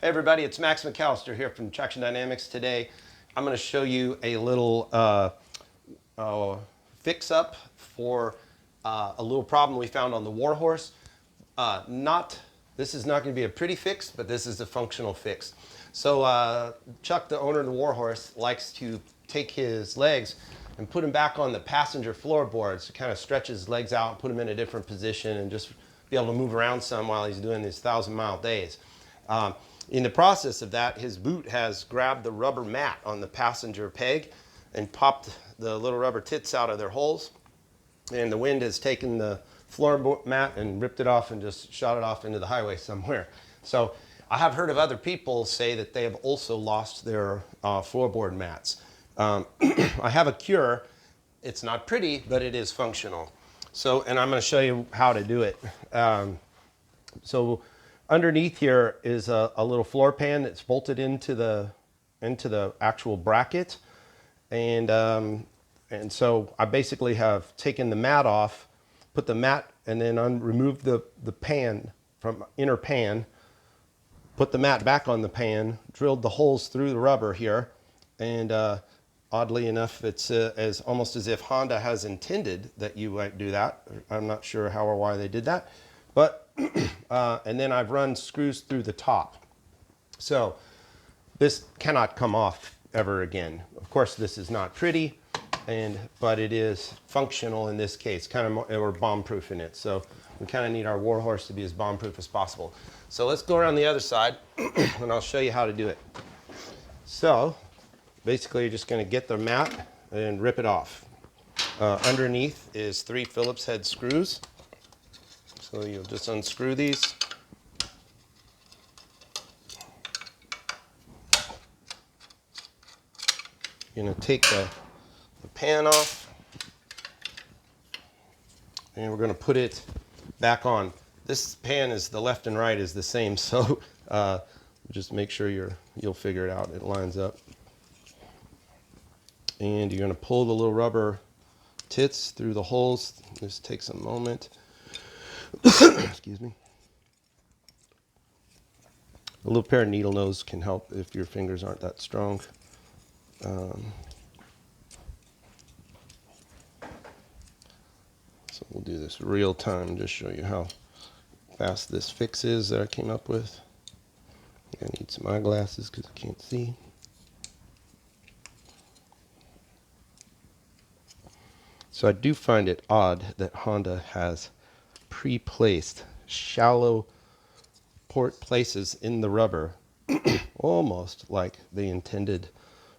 Hey everybody, it's Max McAllister here from Traxxion Dynamics. Today I'm going to show you a little fix-up for a little problem we found on the Warhorse. This is not going to be a pretty fix, but this is a functional fix. So Chuck, the owner of the Warhorse, likes to take his legs and put them back on the passenger floorboards to kind of stretch his legs out and put them in a different position and just be able to move around some while he's doing these 1,000-mile days. In the process of that, his boot has grabbed the rubber mat on the passenger peg and popped the little rubber tits out of their holes. And the wind has taken the floor mat and ripped it off and just shot it off into the highway somewhere. So I have heard of other people say that they have also lost their floorboard mats. I have a cure. It's not pretty, but it is functional. So, and I'm going to show you how to do it. Underneath here is a little floor pan that's bolted into the actual bracket, and so I basically have taken the mat off, put the mat, and then removed the pan from inner pan, put the mat back on the pan, drilled the holes through the rubber here, and oddly enough, it's almost as if Honda has intended that you might do that. I'm not sure how or why they did that, but and then I've run screws through the top. So this cannot come off ever again. Of course, this is not pretty, but it is functional in this case. We're bomb-proof in it. So we kind of need our Warhorse to be as bomb-proof as possible. So let's go around the other side, and I'll show you how to do it. So basically, you're just going to get the mat and rip it off. Underneath is 3 Phillips head screws. So you'll just unscrew these. You're going to take the pan off, and we're going to put it back on. This pan is, the left and right is the same, so just make sure you'll figure it out. It lines up. And you're going to pull the little rubber tits through the holes. This takes a moment. Excuse me. A little pair of needle nose can help if your fingers aren't that strong. So we'll do this real time, just show you how fast this fix is that I came up with. I need some eyeglasses because I can't see. So I do find it odd that Honda has pre-placed shallow port places in the rubber, almost like they intended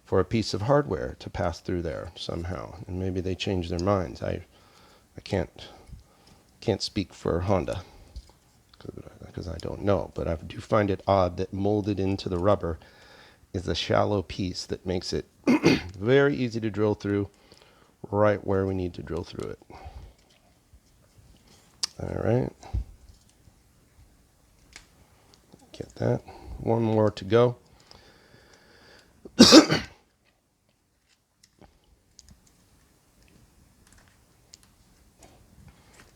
for a piece of hardware to pass through there somehow. And maybe they changed their minds. I can't speak for Honda because I don't know, but I do find it odd that molded into the rubber is a shallow piece that makes it very easy to drill through right where we need to drill through it. All right. Get that. One more to go.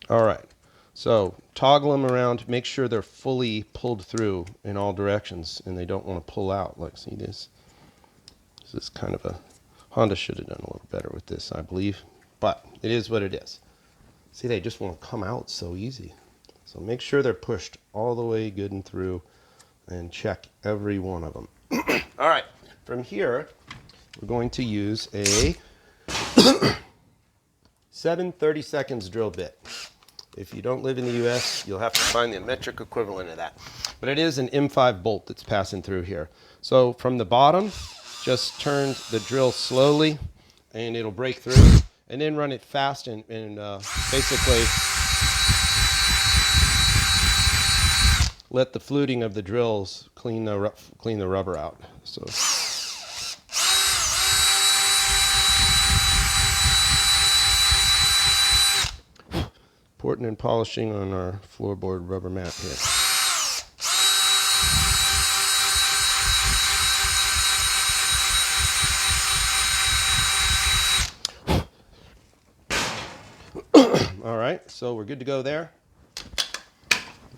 All right. So toggle them around. Make sure they're fully pulled through in all directions and they don't want to pull out. Like, see this? This is kind of a... Honda should have done a little better with this, I believe. But it is what it is. See, they just want to come out so easy. So make sure they're pushed all the way good and through and check every one of them. All right, from here, we're going to use a 7/32 drill bit. If you don't live in the US, you'll have to find the metric equivalent of that. But it is an M5 bolt that's passing through here. So from the bottom, just turn the drill slowly and it'll break through. And then run it fast and basically let the fluting of the drills clean the rubber out. So porting and polishing on our floorboard rubber mat here. All right, so we're good to go there.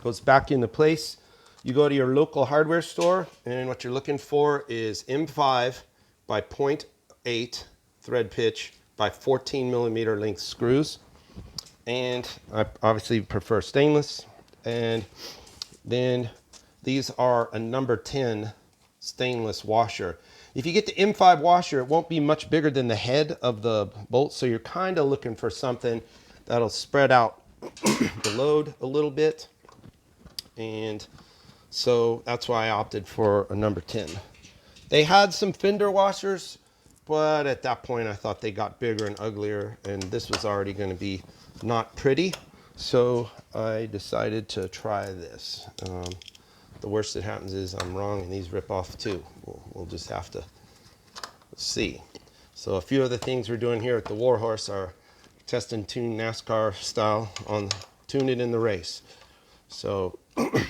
Goes back into place. you go to your local hardware store, and what you're looking for is M5 by 0.8 thread pitch by 14 millimeter length screws. And I obviously prefer stainless. And then these are a number 10 stainless washer. If you get the M5 washer, it won't be much bigger than the head of the bolt, so you're kind of looking for something that'll spread out the load a little bit. And so that's why I opted for a number 10. They had some fender washers, but at that point I thought they got bigger and uglier, and this was already going to be not pretty. So I decided to try this. The worst that happens is I'm wrong and these rip off too. We'll just have to see. So a few of the things we're doing here at the Warhorse are test and tune NASCAR style on tune it in the race. So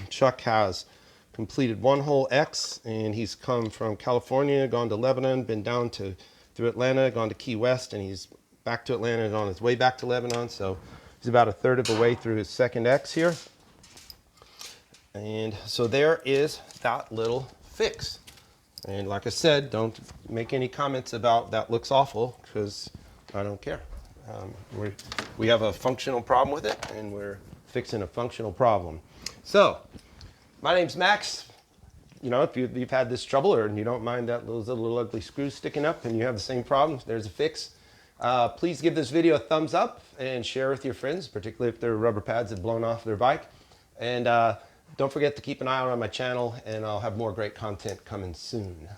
Chuck has completed one hole X, and he's come from California, gone to Lebanon, been down to through Atlanta, gone to Key West, and he's back to Atlanta and on his way back to Lebanon. So he's about a third of the way through his second X here. And so there is that little fix. And like I said, don't make any comments about that looks awful, because I don't care. We have a functional problem with it, and we're fixing a functional problem. So my name's Max. You know, if you've had this trouble, or you don't mind that those little ugly screws sticking up and you have the same problem, there's a fix. Please give this video a thumbs up and share with your friends, particularly if their rubber pads have blown off their bike. And don't forget to keep an eye out on my channel, and I'll have more great content coming soon.